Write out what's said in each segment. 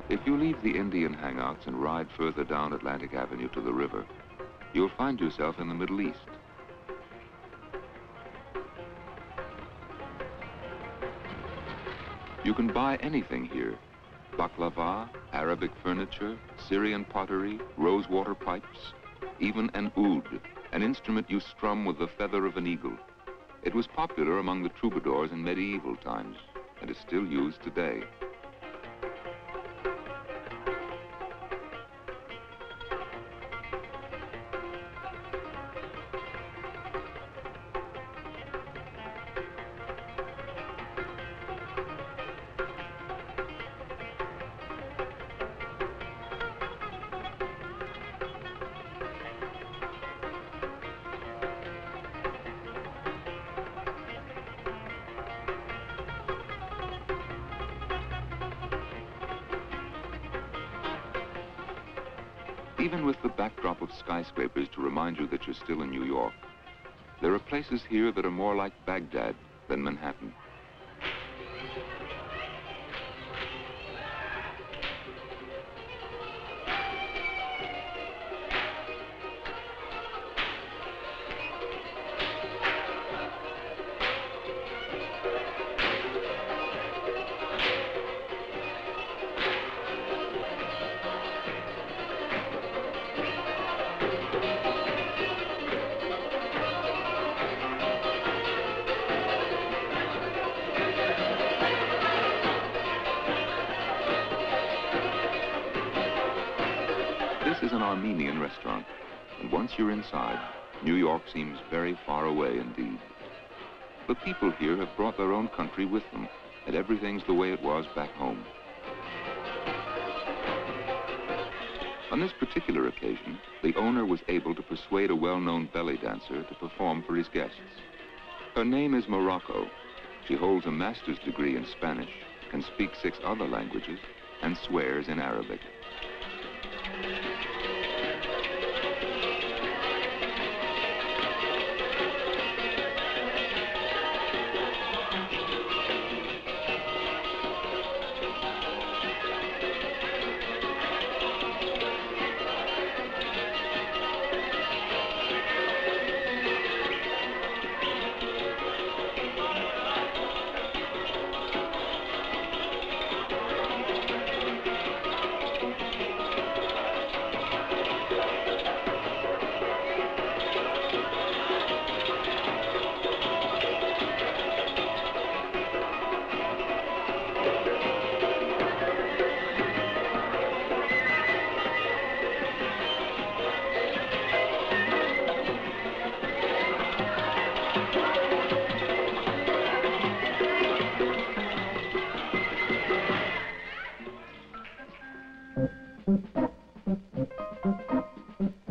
If you leave the Indian hangouts and ride further down Atlantic Avenue to the river, you'll find yourself in the Middle East. You can buy anything here: baklava, Arabic furniture, Syrian pottery, rosewater pipes, even an oud, an instrument you strum with the feather of an eagle. It was popular among the troubadours in medieval times and is still used today. Even with the backdrop of skyscrapers to remind you that you're still in New York, there are places here that are more like Baghdad than Manhattan. This is an Armenian restaurant, and once you're inside, New York seems very far away indeed. The people here have brought their own country with them, and everything's the way it was back home. On this particular occasion, the owner was able to persuade a well-known belly dancer to perform for his guests. Her name is Morocco. She holds a master's degree in Spanish, can speak 6 other languages, and swears in Arabic.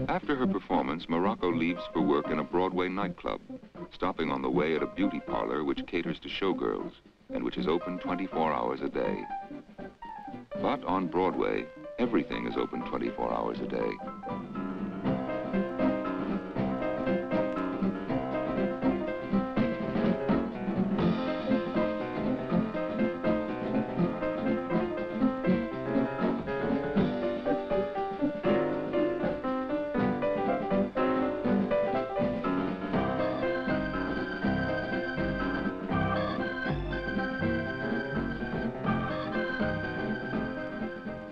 After her performance, Morocco leaves for work in a Broadway nightclub, stopping on the way at a beauty parlor which caters to showgirls and which is open 24 hours a day. But on Broadway, everything is open 24 hours a day.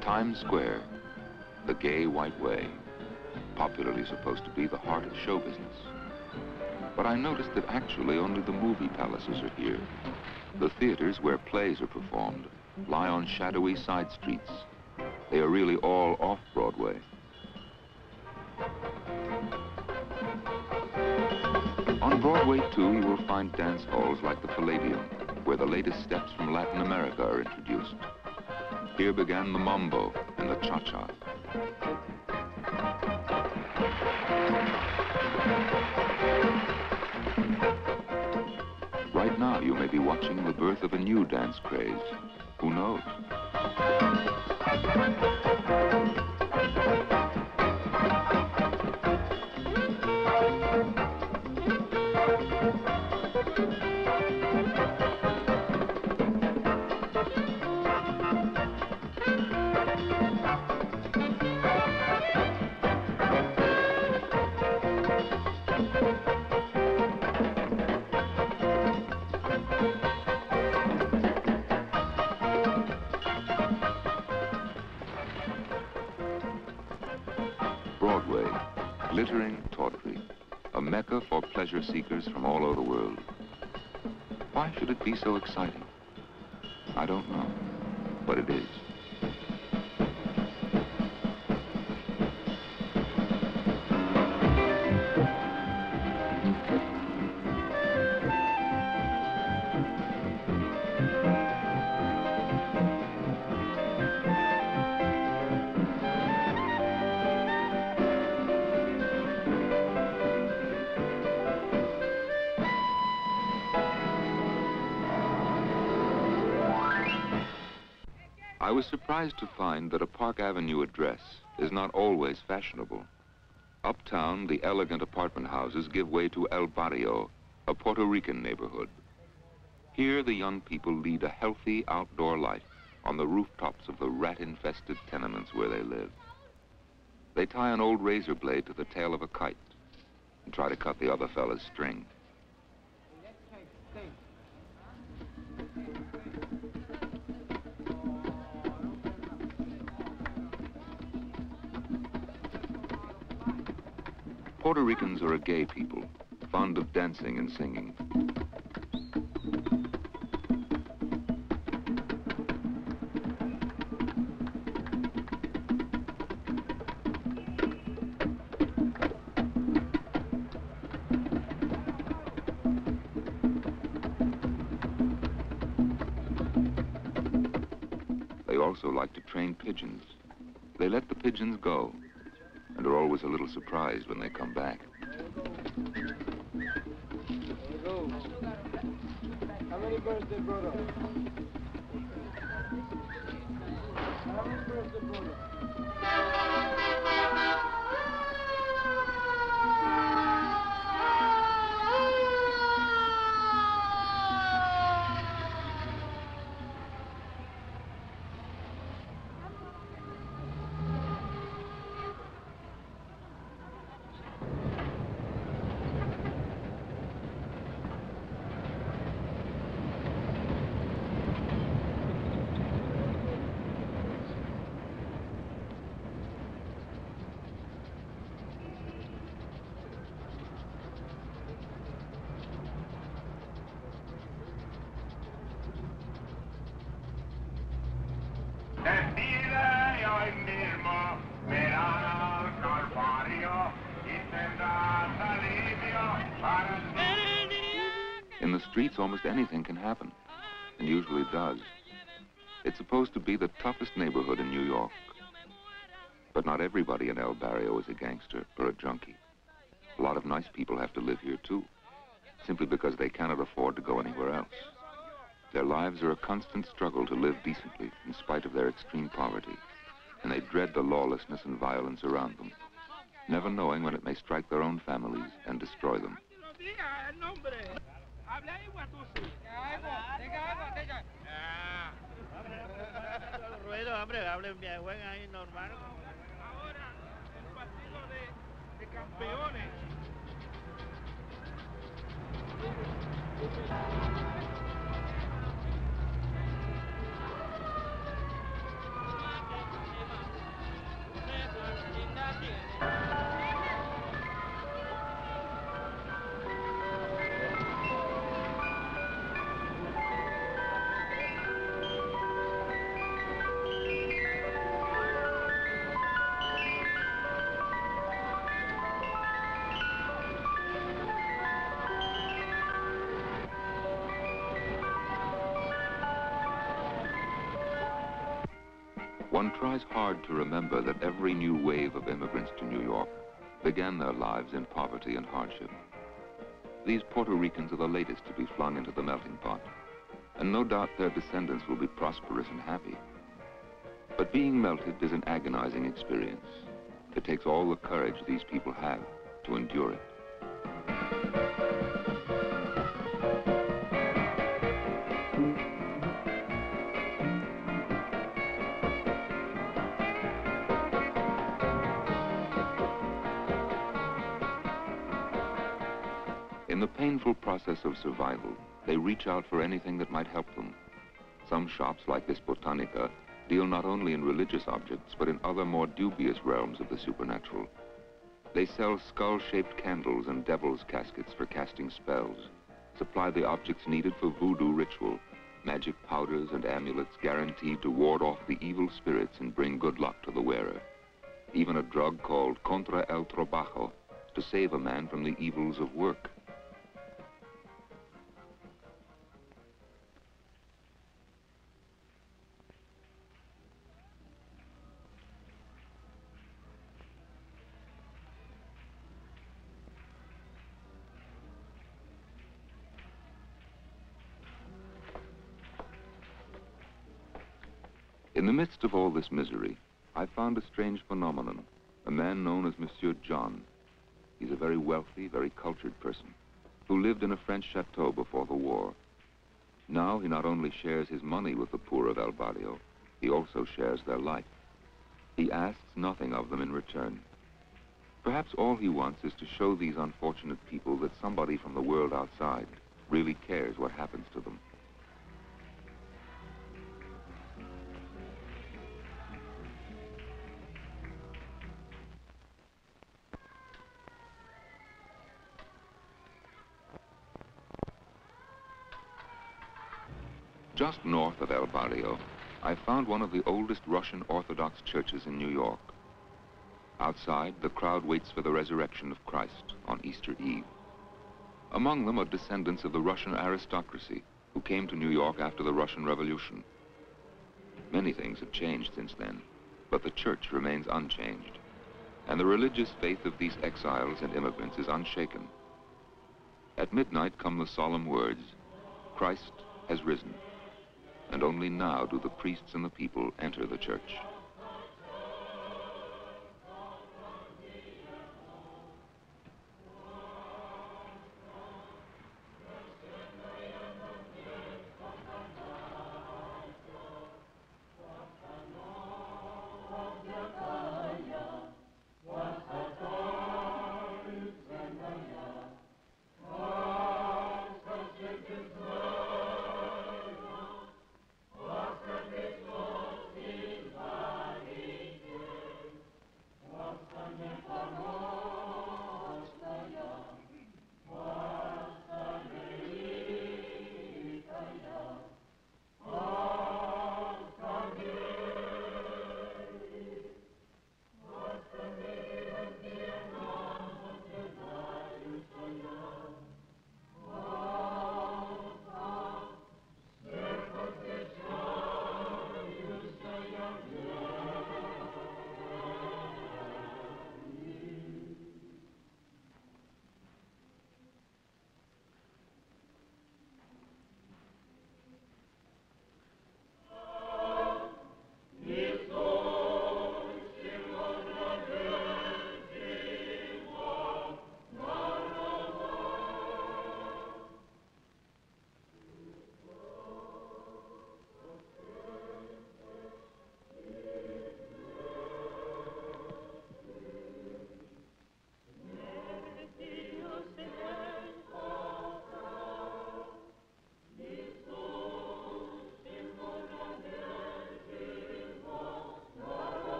Times Square, the gay white way, popularly supposed to be the heart of show business. But I noticed that actually only the movie palaces are here. The theaters where plays are performed lie on shadowy side streets. They are really all off Broadway. On Broadway, too, you will find dance halls like the Palladium, where the latest steps from Latin America are introduced. Here began the mambo and the cha-cha. Right now, you may be watching the birth of a new dance craze. Who knows? Glittering, tawdry, a mecca for pleasure seekers from all over the world. Why should it be so exciting? I don't know, but it is. I was surprised to find that a Park Avenue address is not always fashionable. Uptown, the elegant apartment houses give way to El Barrio, a Puerto Rican neighborhood. Here, the young people lead a healthy outdoor life on the rooftops of the rat-infested tenements where they live. They tie an old razor blade to the tail of a kite and try to cut the other fella's string. Puerto Ricans are a gay people, fond of dancing and singing. They also like to train pigeons. They let the pigeons go, and are always a little surprised when they come back. How many birds they brought up? How many birds they brought up? In the streets, almost anything can happen, and usually does. It's supposed to be the toughest neighborhood in New York. But not everybody in El Barrio is a gangster or a junkie. A lot of nice people have to live here, too, simply because they cannot afford to go anywhere else. Their lives are a constant struggle to live decently in spite of their extreme poverty, and they dread the lawlessness and violence around them, never knowing when it may strike their own families and destroy them. One tries hard to remember that every new wave of immigrants to New York began their lives in poverty and hardship. These Puerto Ricans are the latest to be flung into the melting pot, and no doubt their descendants will be prosperous and happy. But being melted is an agonizing experience. It takes all the courage these people have to endure it. In the painful process of survival, they reach out for anything that might help them. Some shops, like this Botanica, deal not only in religious objects, but in other more dubious realms of the supernatural. They sell skull-shaped candles and devil's caskets for casting spells, supply the objects needed for voodoo ritual, magic powders and amulets guaranteed to ward off the evil spirits and bring good luck to the wearer. Even a drug called contra el trabajo to save a man from the evils of work. In the midst of all this misery, I found a strange phenomenon, a man known as Monsieur John. He's a very wealthy, very cultured person who lived in a French chateau before the war. Now he not only shares his money with the poor of El Barrio, he also shares their life. He asks nothing of them in return. Perhaps all he wants is to show these unfortunate people that somebody from the world outside really cares what happens to them. Just north of El Barrio, I found one of the oldest Russian Orthodox churches in New York. Outside, the crowd waits for the resurrection of Christ on Easter Eve. Among them are descendants of the Russian aristocracy who came to New York after the Russian Revolution. Many things have changed since then, but the church remains unchanged, and the religious faith of these exiles and immigrants is unshaken. At midnight come the solemn words, "Christ has risen." And only now do the priests and the people enter the church.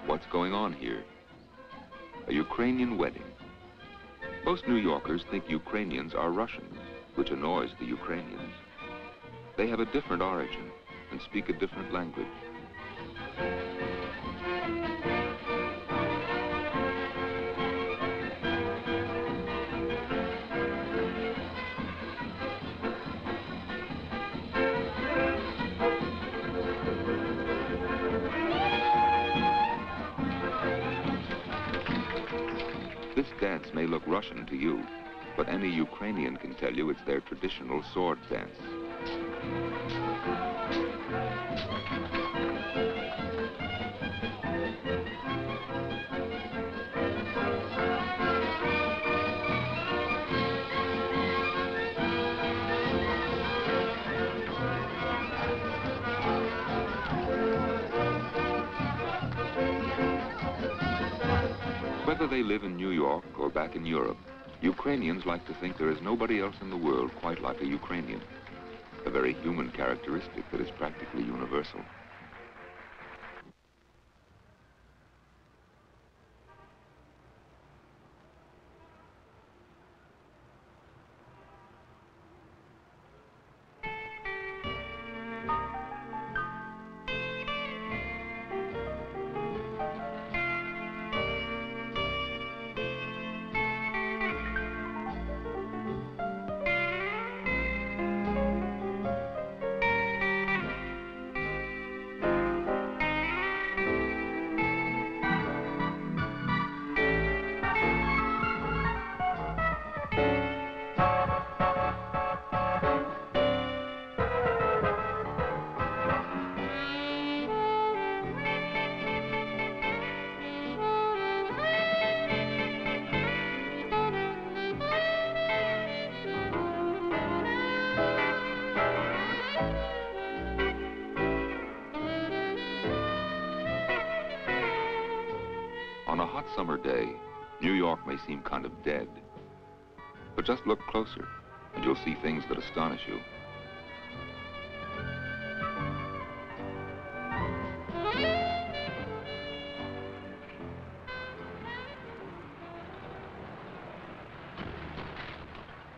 What's going on here? A Ukrainian wedding. Most New Yorkers think Ukrainians are Russians, which annoys the Ukrainians. They have a different origin and speak a different language. This dance may look Russian to you, but any Ukrainian can tell you it's their traditional sword dance. Whether they live in New York or back in Europe, Ukrainians like to think there is nobody else in the world quite like a Ukrainian, a very human characteristic that is practically universal. On a hot summer day, New York may seem kind of dead. But just look closer, and you'll see things that astonish you.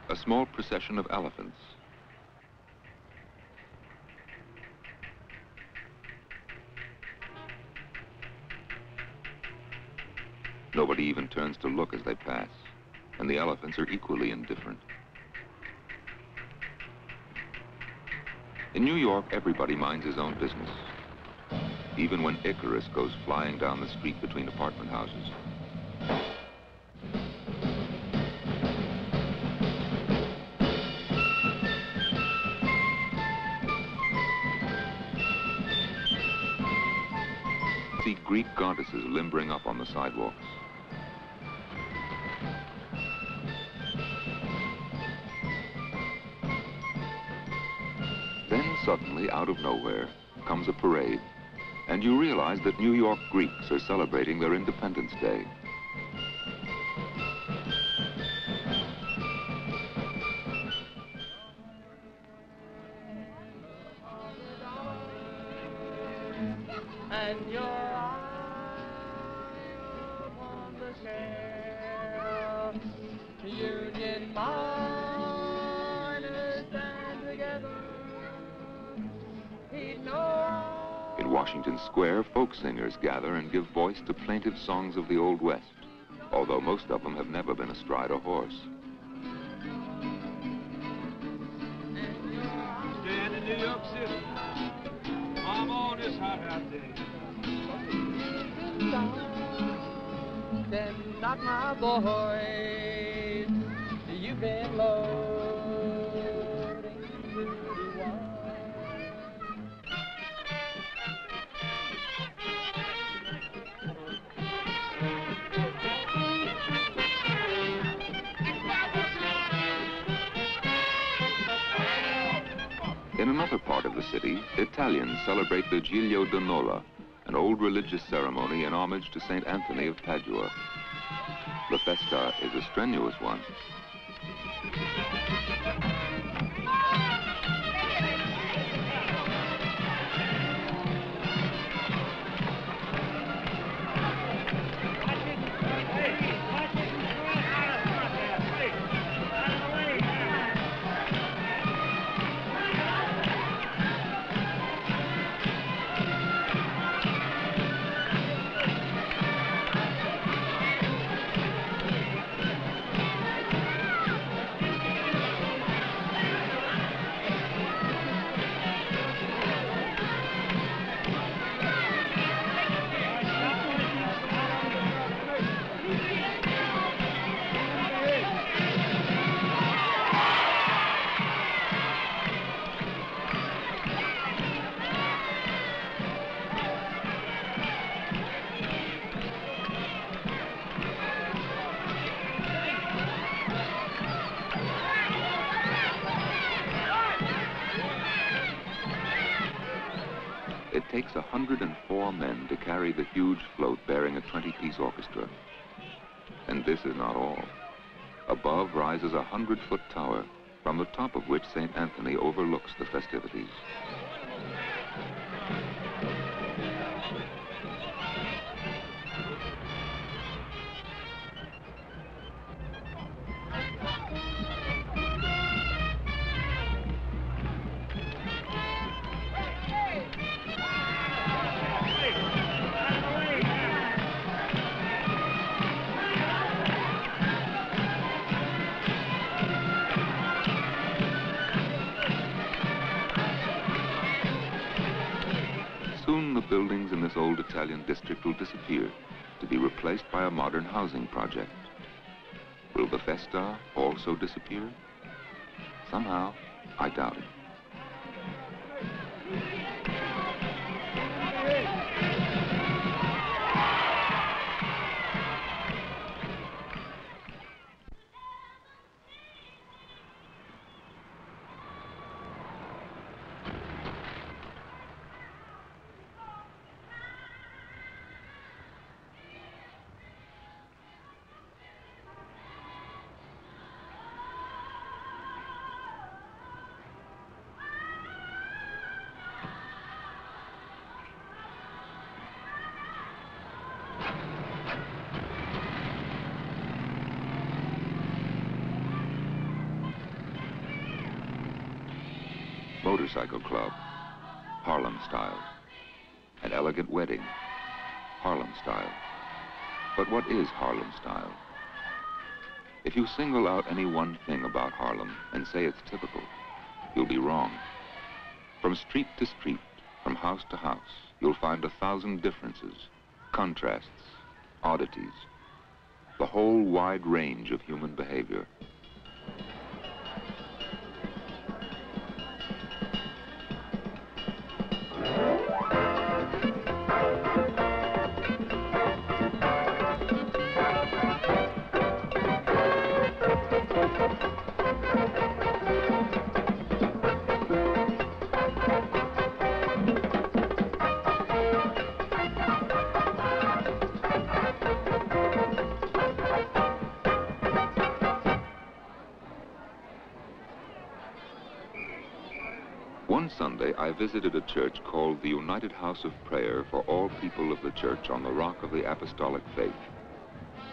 A small procession of elephants. Nobody even turns to look as they pass, and the elephants are equally indifferent. In New York, everybody minds his own business, even when Icarus goes flying down the street between apartment houses. See Greek goddesses limbering up on the sidewalks. Then suddenly, out of nowhere, comes a parade, and you realize that New York Greeks are celebrating their Independence Day. And your eye upon the scale, Union miners stand together. In Washington Square, folk singers gather and give voice to plaintive songs of the Old West, although most of them have never been astride a horse. Stand in New York City, I'm on this hot day. Then not my boys, you've been loading pretty wide. In another part of the city, Italians celebrate the Giglio d'Onola, an old religious ceremony in homage to St. Anthony of Padua. The festa is a strenuous one. It takes 104 men to carry the huge float bearing a 20-piece orchestra. And this is not all. Above rises a 100-foot tower, from the top of which St. Anthony overlooks the festivities. Soon the buildings in this old Italian district will disappear, to be replaced by a modern housing project. Will the festa also disappear? Somehow, I doubt it. Motorcycle club, Harlem style. An elegant wedding, Harlem style. But what is Harlem style? If you single out any one thing about Harlem and say it's typical, you'll be wrong. From street to street, from house to house, you'll find 1,000 differences, contrasts, oddities, the whole wide range of human behavior. One Sunday, I visited a church called the United House of Prayer for all people of the church on the rock of the apostolic faith.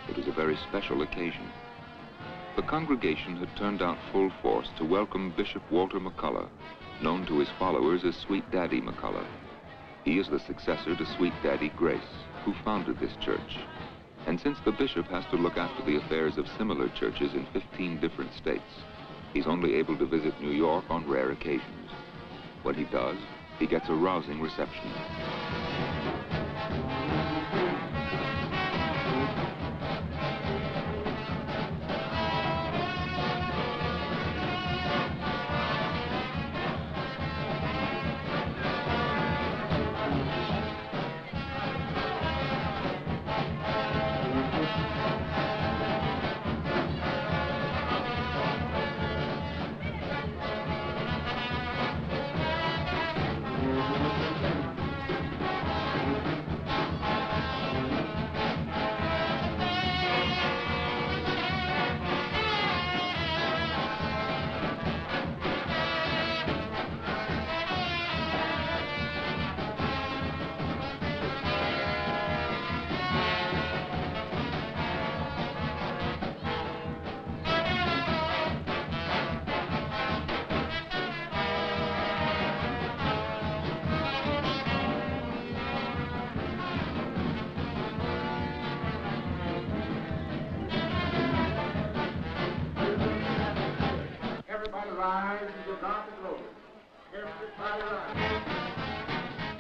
It was a very special occasion. The congregation had turned out full force to welcome Bishop Walter McCullough, known to his followers as Sweet Daddy McCullough. He is the successor to Sweet Daddy Grace, who founded this church. And since the bishop has to look after the affairs of similar churches in 15 different states, he's only able to visit New York on rare occasions. When he does, he gets a rousing reception.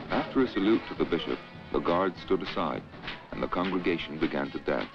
After a salute to the bishop, the guards stood aside, and the congregation began to dance.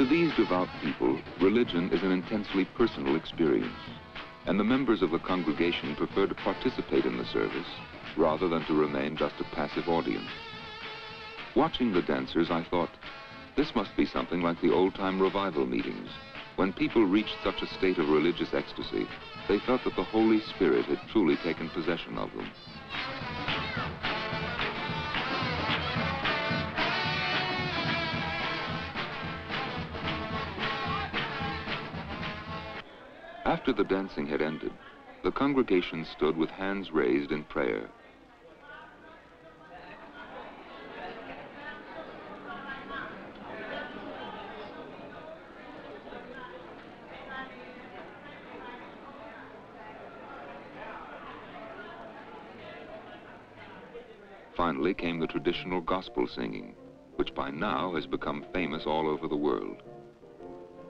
To these devout people, religion is an intensely personal experience, and the members of the congregation prefer to participate in the service rather than to remain just a passive audience. Watching the dancers, I thought, this must be something like the old-time revival meetings. When people reached such a state of religious ecstasy, they felt that the Holy Spirit had truly taken possession of them. After the dancing had ended, the congregation stood with hands raised in prayer. Finally came the traditional gospel singing, which by now has become famous all over the world.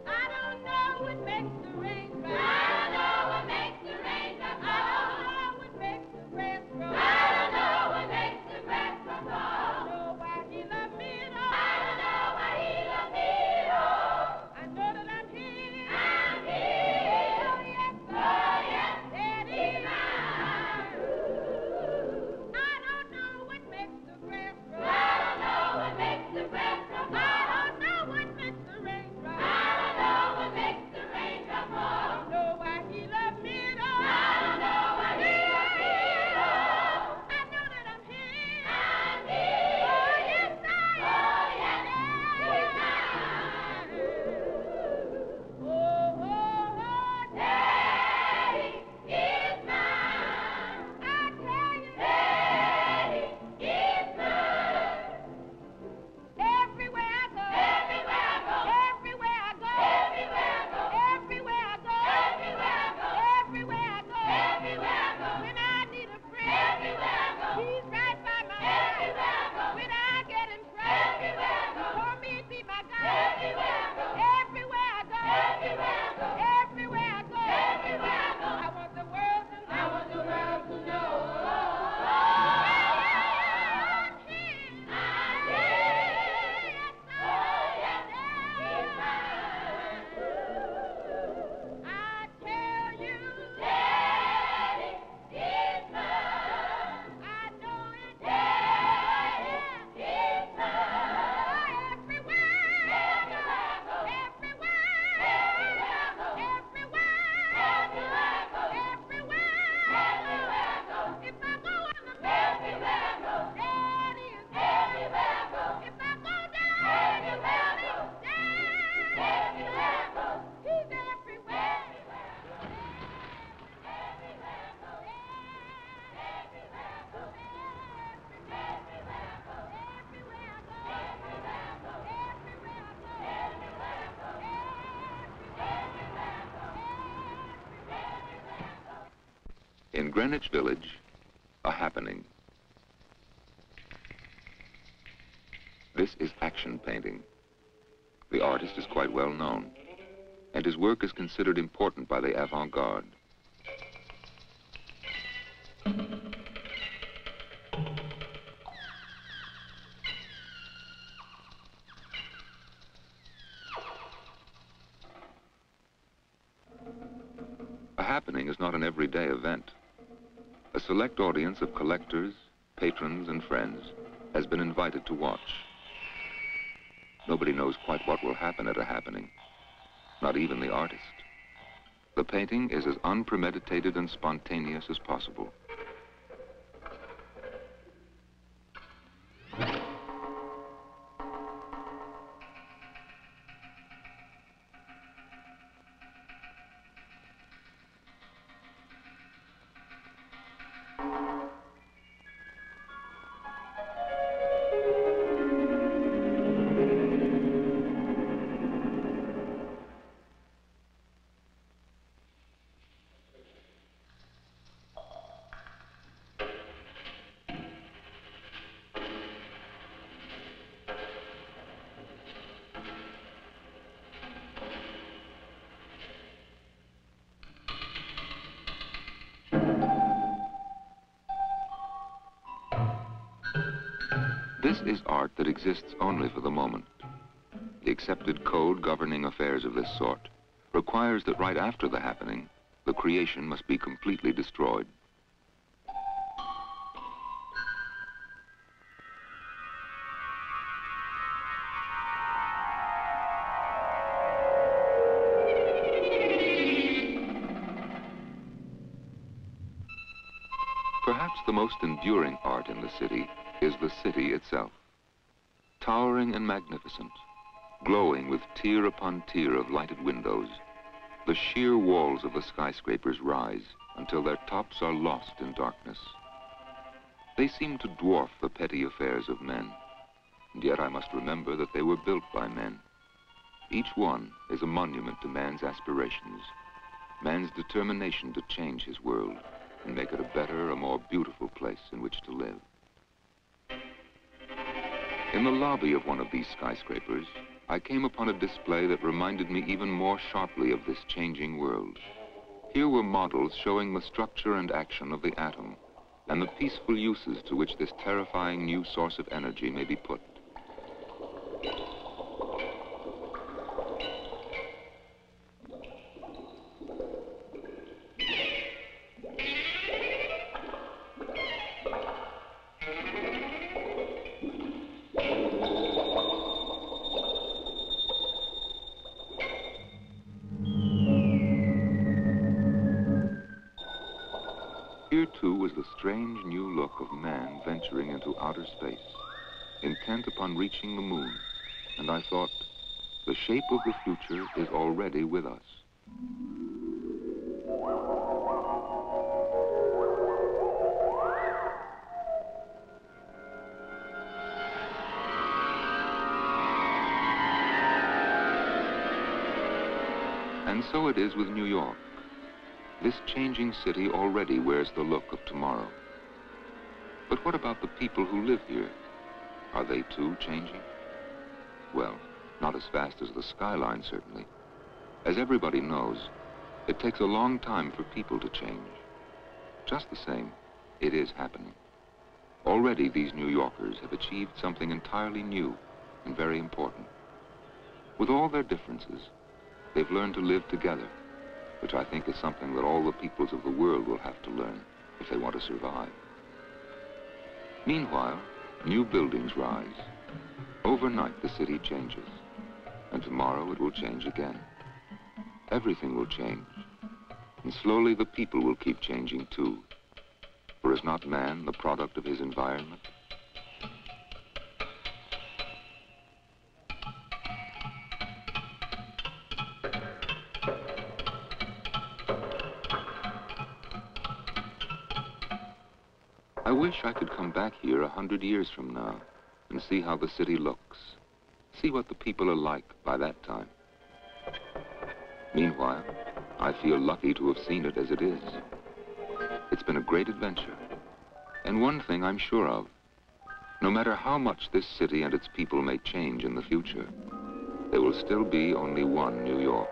I don't know what makes the rain drop. I don't know what makes the rain drop. I don't know what makes the grass grow. I don't know what makes the grass grow. I don't know why he loved me at all. I don't know why he loved me at all. I know that I'm here. I'm here. Oh yes, that is mine. I don't know what makes the grass grow. I don't know what makes the grass grow. I don't know what makes the rain drop. I don't know what makes the rain drop. I don't know why he loved me at all. I don't know why he loved me at all. I know that I'm here. I'm here. Oh yes, I am. Oh yes, he's mine. Oh, oh, oh, Daddy is mine. I tell you, Daddy is mine. Everywhere I go, everywhere I go, everywhere I go, everywhere I go, everywhere I go, everywhere I go, everywhere I go, everywhere I go. When I need a friend, everywhere I go, he's right by my side. Everywhere I go, when I get in trouble, everywhere I go, for me to be my guide. Everywhere I go, everywhere I go, everywhere I go, everywhere I go, everywhere I go. I want the world to know. I want the world to know. I'm here. I'm here. Yes, I tell you, Daddy is mine. I know it, Daddy is mine. Everywhere I go, everywhere, everywhere I go, everywhere I go, everywhere I go. If I go on the mountain, everywhere I go, Daddy is everywhere I go. If I go down, everywhere I go, Daddy everywhere I go. He's everywhere. Everywhere I go, everywhere I go, everywhere I go, everywhere I go, everywhere I go, everywhere I go, everywhere I go, everywhere I go. In Greenwich Village, a happening. This is action painting. The artist is quite well known, and his work is considered important by the avant-garde. A happening is not an everyday event. A select audience of collectors, patrons, and friends has been invited to watch. Nobody knows quite what will happen at a happening, not even the artist. The painting is as unpremeditated and spontaneous as possible. This is art that exists only for the moment. The accepted code governing affairs of this sort requires that right after the happening, the creation must be completely destroyed. Perhaps the most enduring art in the city is the city itself. Towering and magnificent, glowing with tier upon tier of lighted windows, the sheer walls of the skyscrapers rise until their tops are lost in darkness. They seem to dwarf the petty affairs of men, and yet I must remember that they were built by men. Each one is a monument to man's aspirations, man's determination to change his world and make it a better, a more beautiful place in which to live. In the lobby of one of these skyscrapers, I came upon a display that reminded me even more sharply of this changing world. Here were models showing the structure and action of the atom and the peaceful uses to which this terrifying new source of energy may be put. Here, too, was the strange new look of man venturing into outer space, intent upon reaching the moon, and I thought, the shape of the future is already with us. And so it is with New York. This changing city already wears the look of tomorrow. But what about the people who live here? Are they too changing? Well, not as fast as the skyline, certainly. As everybody knows, it takes a long time for people to change. Just the same, it is happening. Already these New Yorkers have achieved something entirely new and very important. With all their differences, they've learned to live together, which I think is something that all the peoples of the world will have to learn if they want to survive. Meanwhile, new buildings rise. Overnight, the city changes, and tomorrow it will change again. Everything will change, and slowly the people will keep changing too. For is not man the product of his environment? I wish I could come back here 100 years from now and see how the city looks, see what the people are like by that time. Meanwhile, I feel lucky to have seen it as it is. It's been a great adventure, and one thing I'm sure of, no matter how much this city and its people may change in the future, there will still be only one New York.